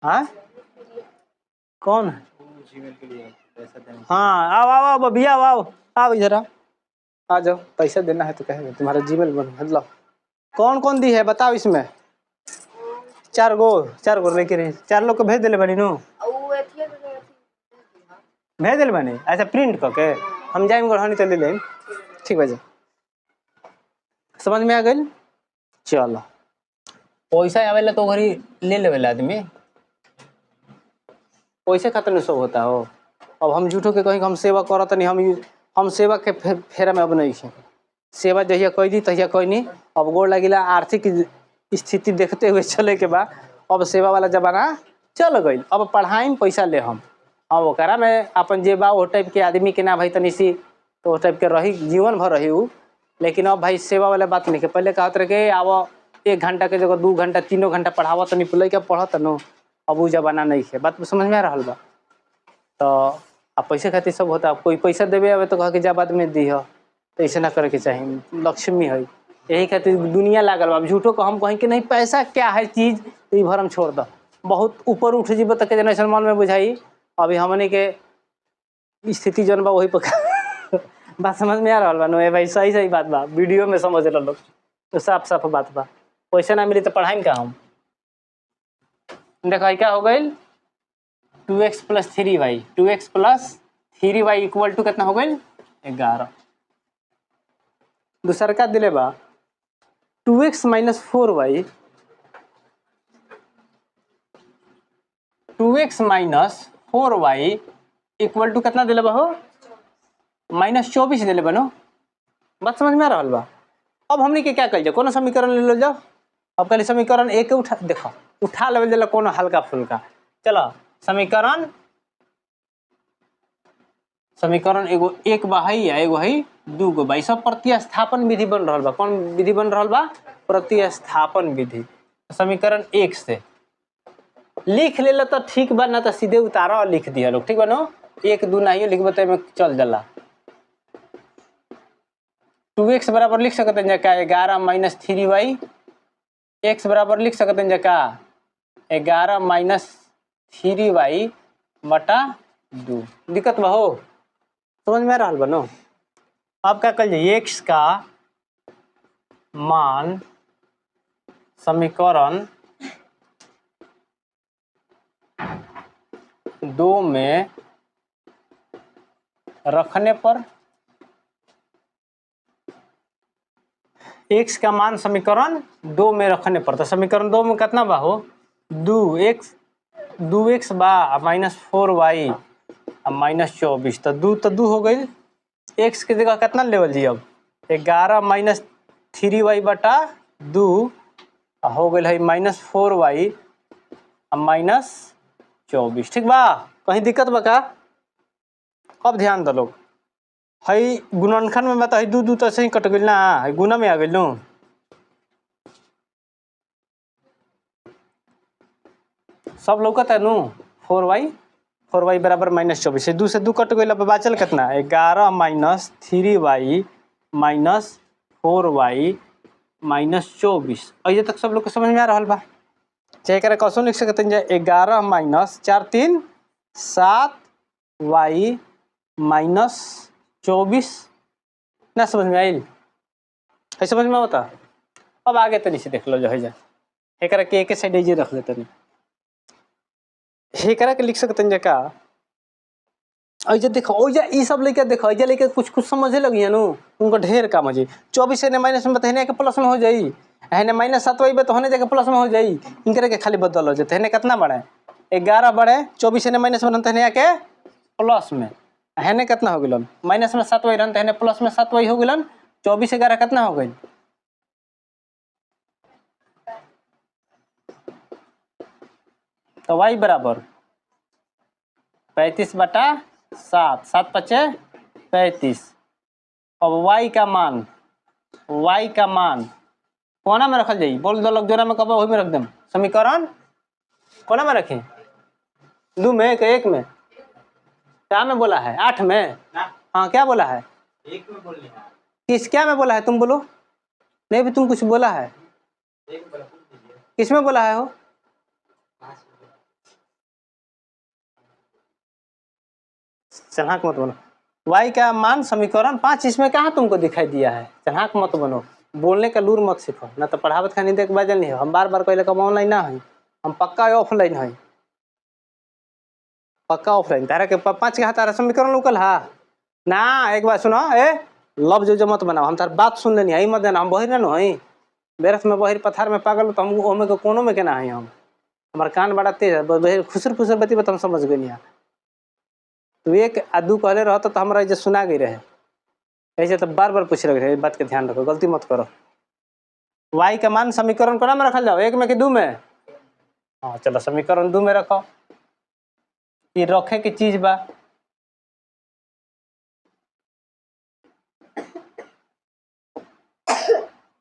हाँ कौन है? हाँ आओ आओ आओ भैया आओ आओ इधर आ जाओ। पैसा देना है तो कहेगा तुम्हारा जीमेल मतलब कौन कौन दी है बताओ। इसमें 4 गो लेके रही, 4 लोग को भेज दिले बनी नू, भेज दिले बनी। अच्छा प्रिंट करके हम जाएंगे गढ़नी तो ले लें। ठीक है, समझ में आ गई। चलो पैसा आवेला तो घरी ले लेवेला आदमी, पैसे खातिर नहीं सब होता हो। अब हम झूठो के कहीं हम सेवा करत नहीं, हम सेवा के फेरा में अब नहीं है। सेवा जहिया कह दी तहिया कह नहीं। अब गोड़ लगिला आर्थिक स्थिति देखते हुए चले के बाद अब सेवा वाला जमाना चल गई। अब पढ़ाई में पैसा ले हम, अब ओकरा में अपन जे बा वो टाइप के आदमी के ना भाई तनी सी तो वो टाइप के रही, जीवन भर रही उ। लेकिन अब भाई सेवा वाला बात नहीं के। पहले कहते रहे कि अब 1 घंटा के जगह 2 घंटा 3 घंटा पढ़ावा तो नहीं लैका पढ़त न। अब वो जमाना नहीं है। बात समझ में आ रहा बा। तो अब पैसे खातिर सब होता। कोई पैसा देवे आवे तो कह के जा बाद में दी हो, तो ऐसे ना करे के चाहिए। लक्ष्मी है यही खातिर दुनिया लागल बा। झूठो को हम कहें कि नहीं पैसा क्या है चीज, तो ये भरम छोड़ दो। बहुत ऊपर उठ जीव तक के जनरेशन मन में बुझाई। अभी हमने के स्थिति जन बा वही पर बात समझ में आ रहा बा नो भाई। सही सही बात बा, वीडियो में समझ लो लोग तो साफ साफ बात बा। पैसा ना मिली तो पढ़ाई का हम देखा क्या हो गई 2x + 3y, 2x + 3y equal to कितना हो गई 11। दूसरा का दिले बा 2x - 4y, 2x - 4y equal to कितना दिले बा हो -24 दिले बा नो। बात समझ में आ रहा बा। अब हमने के क्या कर जाओ, कोनो समीकरण ले लो जाओ। अब कल समीकरण एक उठा देखो उठा लेवल दिला कोनो हल्का फुल्का। चलो समीकरण एगो एक बा है या एगो है 2 गो बा। सब प्रतिस्थापन विधि बन रहा बा। कौन विधि बन रहा बा, प्रतिस्थापन विधि। समीकरण 1 से लिख ले तो ठीक बा, ना तो सीधे उतारा और लिख दिया लोग। ठीक बा नो, 1 2 नहीं लिखबे तो चल जाला। 2x बराबर लिख सकते हैं क्या 11 - 3y, x बराबर लिख सकते हैं क्या 11 - 3y बटा 2। दिक्कत बा हो, समझ में आ रहा बनो। अब क्या कर जाइए x का मान समीकरण 2 में रखने पर x का मान समीकरण 2 में रखने पर, तो समीकरण 2 में कितना बा हो 2x बा -4y -24। तो 2 हो गई। x की जगह कितना लेवल जी अब 11 - 3y बटा 2 हो गई है -4y -24। ठीक बा, कहीं दिक्कत बा का। अब ध्यान दो लोग, हई गुणनखंड में बता 2 तो ऐसे ही कट गई ना, गुना में आ गई नो। सब लौकत है नो 4y बराबर -24 है। 2 से 2 कट गई। अब बचल कितना 11 - 3y -4y -24। अजे तक सब लोग को समझ में आ रहा बा। चाहे करे कौन लिख सकते हैं 11 माइनस 4 3 7 वाई माइनस 24 ना समझ में आई है समझ में होता। अब आगे तो नीचे देख लो जो है जा एकरा के एक साइड जे रख लेते एकरा के लिख सकते हैं का ऐसे देखो ओजा ई सब लेके देखो ऐसे लेके कुछ समझे लगी है नु उनको ढेर काम हो जाए 24 ने माइनस में बताने के प्लस में हो जाई है माइनस 7 वही तो होने जाके प्लस में हो जाई इनकरे के खाली बदल हो जाते है कितना बढ़े 11 बढ़े 24 ने माइनस में रहते हैं के प्लस में है कितना हो गलन माइनस में 7 वही रहते हैं प्लस में 7 वही हो गलन 24 11 कितना हो गई तो y बराबर 35/7 7 5 35। अब y का मान कोना में रखल जाई बोल दो लोग जोरा में कब वही में रख देम समीकरण कोना में रखें 2 में एक में क्या में बोला है 8 में हाँ क्या बोला है 1 में बोलने है किस क्या में बोला है तुम बोलो नहीं भी तुम कुछ बोला है किस में बोला है हो चन्हाक मत बनो y का मान समीकरण 5 इसमें कहाँ तुमको दिखाई दिया है चन्हाक मत बनो बोलने का लूर मत सीखो ना तो पढ़ावत खानी देख बाजल नहीं है हम बार बार कहले कब ऑनलाइन ना है हम पक्का ऑफलाइन है पक्का ऑफलाइन तारा के 5 के तारा समीकरण लोकल है ना एक बार सुनो लव जो मत बनाओ हम तार बात सुन लेनी है मत देना हम बहिर ना है बेरस में बहिर पथार में पागल तो हम ओमे के कोनो में केना है हम हमार कान बड़ा तेज है बहिर खुसर खुसर बती हम समझ गई नहीं तो एक आदू कहले रहो तो हमारा जो सुना गई रहे ऐसे तो बार बार पूछ रहे बात के ध्यान रखो गलती मत करो y का मान समीकरण कोना में रखल जाओ 1 में कि 2 में हाँ चलो समीकरण 2 में रखो ये रखे की चीज बा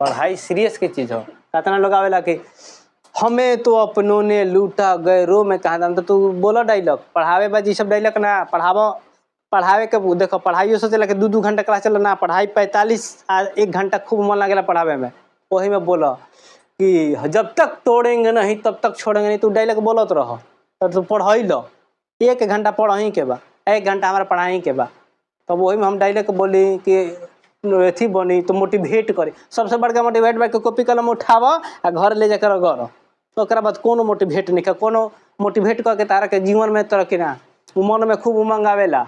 पढ़ाई सीरियस की चीज हो कितना लोग आवेला कि हमें तो अपनों ने लूटा गैरों में कहा था तो तू बोलो डायलॉग पढ़ावे बाजी सब डायलॉग ना पढ़ावे के देखो पढ़ाइयो सोचेला कि 2 घंटा क्लास चल ना पढ़ाई 45 1 घंटा खूब मन लगेला पढ़ावे में वही में बोलो कि जब तक तोड़ेंगे नहीं तब तक छोड़ेंगे नहीं तू डायलॉग बोलत रहो तो तू पढ़ाई लो 1 घंटा पढ़ाई के बा 1 घंटा हमारा पढ़ाई के बा तो वही में हम डायलॉग बोली कि अथी बनी तो मोटिवेट करे सबसे बड़का मोटिवेट बा कॉपी कलम उठाव आ घर ले जाकर गर तो बाद कोनो मोटिवेट नहीं कोनो मोटिवेट करके तारा के जीवन में तरह के ना मन में खूब उमंग आवेला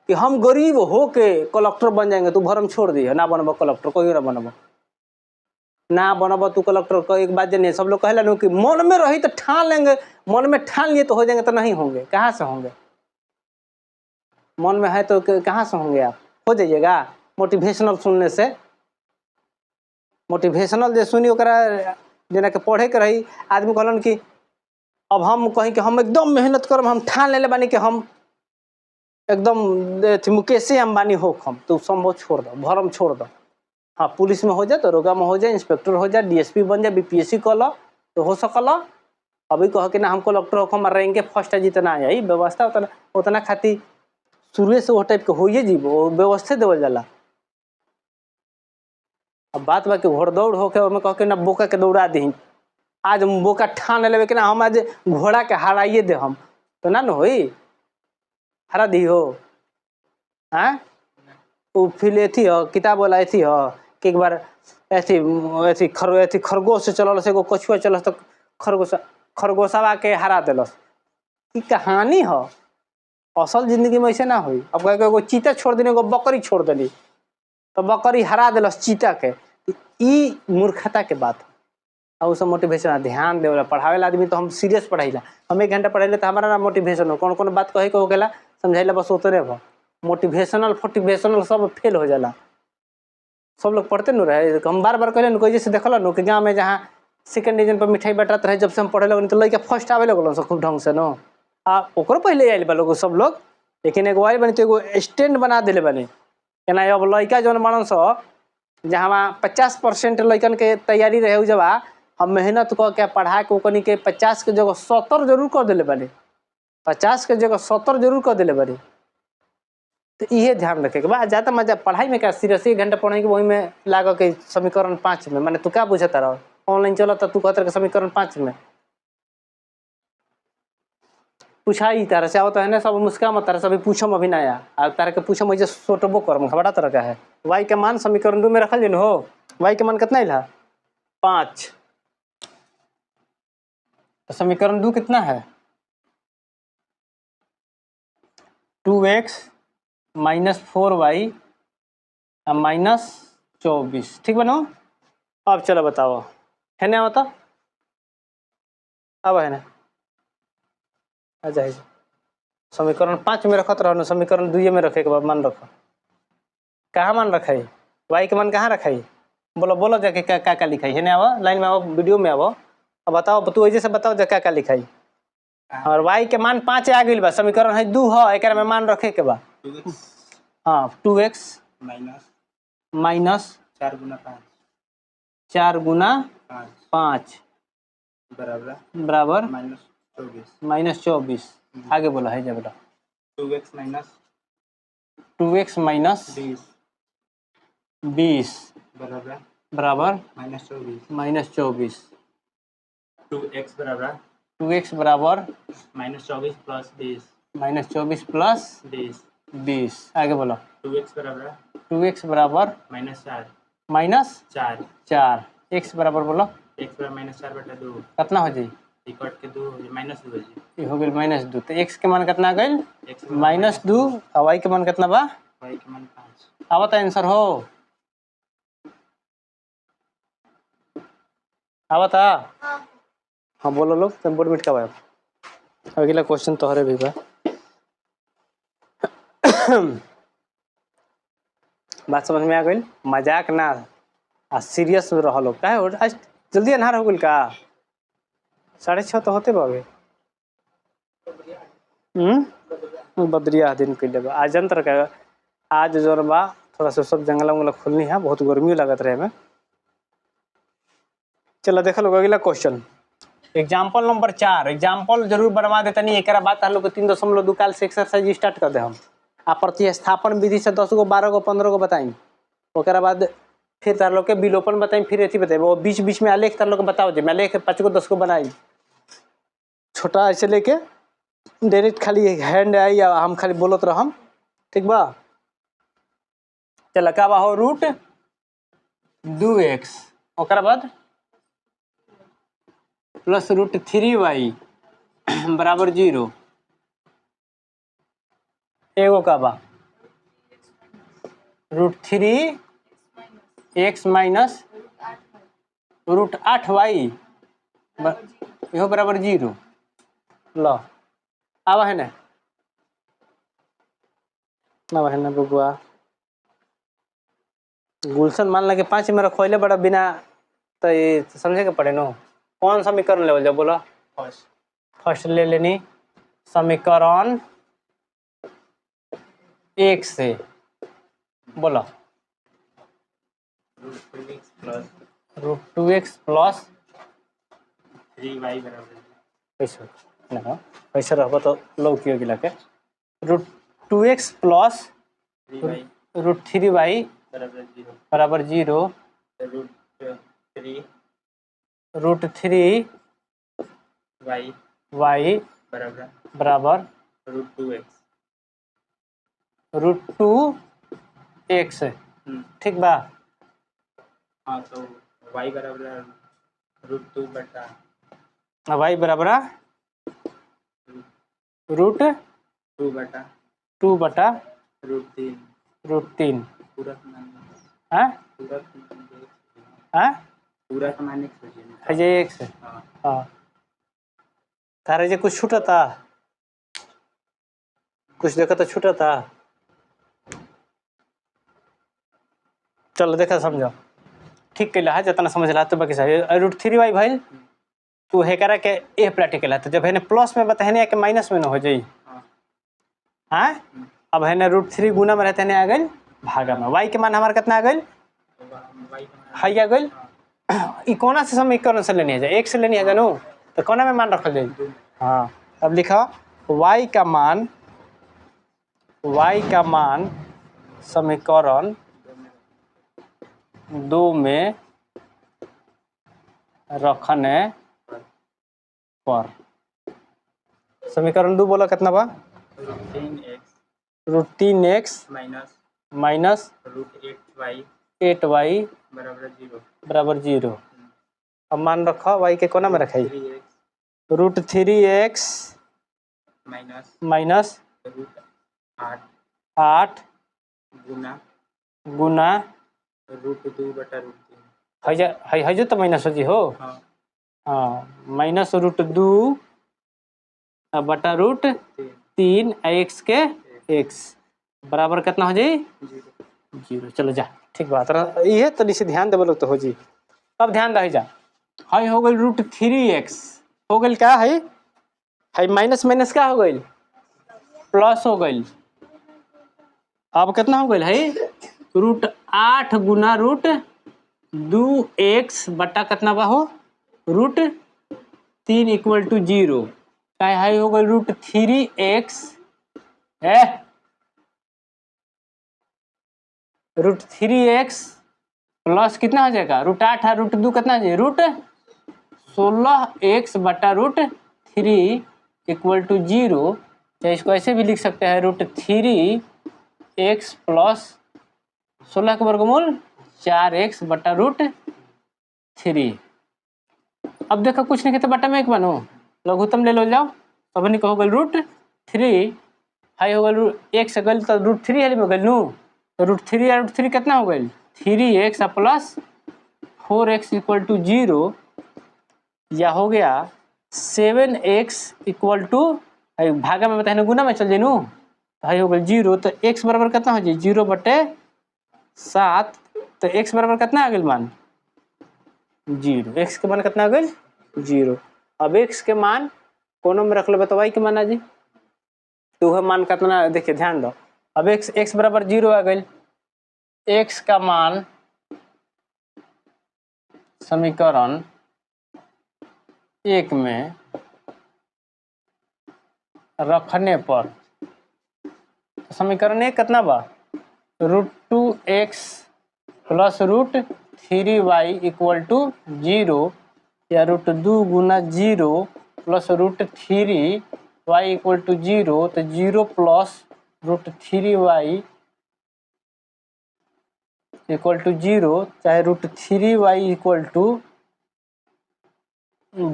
कि हम गरीब हो के कलेक्टर बन जाएंगे तू भरम छोड़ दी ना बनब कलेक्टर कोई ना बनब तू कलेक्टर को एक बात नहीं सब लोग कहला कि मन में रही तो ठान लेंगे मन में ठान लिए तो हो जाएंगे तो नहीं होंगे कहाँ से होंगे मन में है तो कहाँ से होंगे आप हो जाइएगा मोटिवेशनल सुनने से मोटिवेशनल जो सुनी जना के पढ़े के रही आदमी कहलन कि अब हम कहीं कि हम एकदम मेहनत करब हम ठान ले बानी कि हम एकदम मुकेश अंबानी हो हम तो संभव छोड़ दो भरम छोड़ दो हाँ पुलिस में हो जाए दरोगा में हो जाए इंस्पेक्टर हो जाए डीएसपी बन जाए बीपीएससी कर लो तो हो सकल अभी कह के ना हम कलेक्टर हो हम रैंक के फर्स्ट जितना आई व्यवस्था उतना खातिर शुरू से वो टाइप के होइए जी वो व्यवस्था देवल जाला अब बात बा कि घोड़ दौड़ होके ओमे कह के ना बोका के दौड़ा दी आज हम बोका ठान लेवे कि ना हम आज घोड़ा के हराइए दे हम तो ना होई हरा दी हो हाँ वो फिर एथी हो किताब वाला एथी हो कि एक बार ऐसी खरगोश से चलल से कछुआ चल तो खरगोशवा के हरा दिलस ई कहानी हो असल जिंदगी में ऐसे ना हुई अब कहे चीता छोड़ देने को बकरी छोड़ देनी तो बकरी हरा दिलस चीता के ई मूर्खता के बात और सब मोटिवेशन ध्यान देवला पढ़ावेला आदमी तो हम सीरियस पढ़ाईला हम 1 घंटा पढ़ाइले तो हमारा ना मोटिवेशन हो कौन बात कहे के हो गेला समझाइला बस उतरे भा मोटिवेशनल सब फेल हो जाला सब लोग पढ़ते न रहे हम बार बार कहले कोई जैसे देखल न कि गाँव में जहाँ सेकंड डिवीजन पर मिठाई बटत रहे जब से हम पढ़े लगन तो लड़का फर्स्ट आवे लगल सब खूब ढंग से न ओकरो पहले आयल बा लोग सब लोग लेकिन एगो आयल बनी तो एगो स्टैंड बना दिले बनी केना अब लड़का जौन मानन सो जहाँ 50% लड़कन के तैयारी रहे जब हम मेहनत कर के पढ़ा के ओकनी के 50 के जगह 70 जरूर कर दिले बनी 50 के जगह 70 जरूर कर दिले बनी तो ये ध्यान रखे के बाद ज़्यादा मजा पढ़ाई में क्या सीरियस 1 घंटा पढ़ाई के वही में लाग के समीकरण 5 में मैंने तू क्या बुझता रहो ऑनलाइन चला था तू कहते समीकरण 5 में पूछा ही तारा से होता है ना सब मुस्का मत तारा सभी पूछम अभी नया आ तारा के पूछम जे सोटबो करम खबड़ा तरह का है y के मान समीकरण 2 में रखल जन हो y के मान कितना इला 5 तो समीकरण 2 कितना है 2x माइनस 4y माइनस 24 ठीक बनो। अब चलो बताओ है ना बता अब है ना आ जाए समीकरण 5 में रखत रहो समीकरण 2 में रखे के बाद मान रखो कहाँ मान रखा है y के मान कहाँ रखा है बोलो बोलो जाके क्या लिखा है ना आओ लाइन में आओ वीडियो में आओ अब बताओ तू वजह से बताओ जा क्या लिखा है और y के मान 5 आ गई बा समीकरण है 2 है एक में मान रखे के बा हाँ 2x माइनस 4 गुना 5 बराबर माइनस 24 आगे बोला है जब 2x माइनस 20 बराबर माइनस 24 2x बराबर 2x बराबर माइनस 24 प्लस 20 आगे बोलो 2x बराबर माइनस 4 x बराबर बोलो x बराबर माइनस 4 बटा 2 कितना हो जाए इक्वल के 2 माइनस 2 ये हो गई माइनस 2 तो x के मान कितना आ गई माइनस 2 और y के मान कितना बा y के मान 5 अब तो आंसर हो अब था हाँ बोलो लोग तुम बोर्ड मिट का भाई अगला क्वेश्चन तोहरे भी बा बात समझ में आ गई मजाक ना आ सीरियस रह लोग का आज जल्दी अन्हार हो गई का 6:30 तो होते बाबे बदरिया दिन के लिए आज जंतर का आज जो बा थोड़ा सा सब जंगला उंगला खुलनी है बहुत गर्मी लगत रहे में चलो देख लो अगला क्वेश्चन एग्जाम्पल नंबर 4 एग्जाम्पल जरूर बनवा देते नहीं एक बात हम लोग 3.2 काल से एक्सरसाइज स्टार्ट कर दे हम आ प्रतिस्थापन विधि से 10 गो 12 गो 15 गो बताई ओकरा बाद फिर तार लोग के विलोपन बताई फिर अथी बताई वो बीच बीच में आलेख तार लोग बताओ जे मैं लेख 5 गो 10 गो बनाई छोटा ऐसे लेके डायरेक्ट खाली हैंड आई या हम खाली बोलत रहम ठीक बा चल का बा हो रूट 2x ओकरा बाद प्लस रूट 3y बराबर 0 एगो का बा root 3x minus root 8y इहो बराबर 0 लो आवा है ना बबुआ गुलशन मान लगे 5 में रखोले बड़ा बिना तो ये समझे के पड़े नो कौन समीकरण लेवल जा बोला फर्स्ट ले लेनी समीकरण 1 से बोला रूट 2x प्लस 3y बराबर ऐसा रहबो तो लोग कियो गिला के root 2x plus root 3y बराबर 0 रूट 3 y बराबर रूट 2x ठीक बा हाँ तो y बराबर रूट 2 बटा y बराबर रूट 2 बटा रूट 3 पूरा मान है जे एक से हाँ तारे जे कुछ छूटा था कुछ देखा तो छूटा था चलो देखा समझो ठीक कैला है जितना समझ ला तो बाकी सही रूट 3y भाई तू है करा के ए प्रैक्टिकल है तो जब है ने प्लस में बता है ने के माइनस में न हो जाई हाँ अब है ने रूट 3 गुना में रहते ने आ गई भागा में y के मान हमारा कितना आ गई हाई आ गई ई कोना से समीकरण से लेनी है जाए एक से लेनी है जानू तो कोना में मान रखल जाए हाँ अब लिखा y का मान समीकरण 2 में रखने पर। समीकरण 2 बोला कितना बा? Root 3x √3x minus minus root 8y 8y बराबर 0। अब मान रखा y के कोना में रखाई 3x √3x minus minus root 8 गुना गुना रूट 2 बटा रूट है जो तो माइनस हो जी हो 3। हाँ हाँ माइनस √2 बटा रूट 3 x के x बराबर कितना हो जाई 0। चलो जा ठीक बात ये तो नीचे ध्यान देवल तो हो जी। अब ध्यान रह जा हाई हो गई √3x हो गई क्या है माइनस माइनस क्या हो गई प्लस हो गई। अब कितना हो गई है √8 गुना रूट 2x बटा कितना बा हो √3 = 0 क्या है हो गई √3x है √3x प्लस कितना हो जाएगा √8 है √2 कितना हो जाएगा √16x बटा √3 = 0। या इसको ऐसे भी लिख सकते हैं √3x प्लस 16 के वर्गमूल 4x बटा √3। अब देखो कुछ नहीं कहते बटा में एक बनो लघुत्तम ले लो जाओ अब नहीं कहो गल √3 हाई हो गल x गल तो √3 है में गल नू तो √3 या √3 कितना हो गई 3x प्लस 4x = 0 या हो गया 7x = भागा में बताए गुना में चल जेनू भाई हो गई 0 तो x बराबर कितना हो जाए 0/7 तो x बराबर कितना आ गई मान 0। x के मान कितना आ गई 0। अब x के मान कोनो में रख लो तो y के मान आ जी तो वह मान कितना देखिए ध्यान दो। अब x बराबर 0 आ गई x का मान समीकरण 1 में रखने पर समीकरण 1 कितना बा √2x प्लस √3y = 0 या √2 गुना 0 प्लस √3y = 0 तो 0 प्लस √3y = 0 चाहे √3y =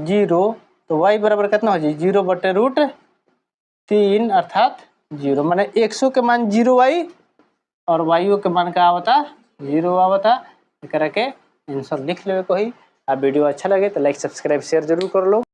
0 तो y बराबर कितना हो जाए 0/√3 अर्थात 0 माने x के मान 0y और y के मान का आवता 0 आवता एकरा के आंसर लिख लेवे को ही। आ वीडियो अच्छा लगे तो लाइक सब्सक्राइब शेयर जरूर कर लो।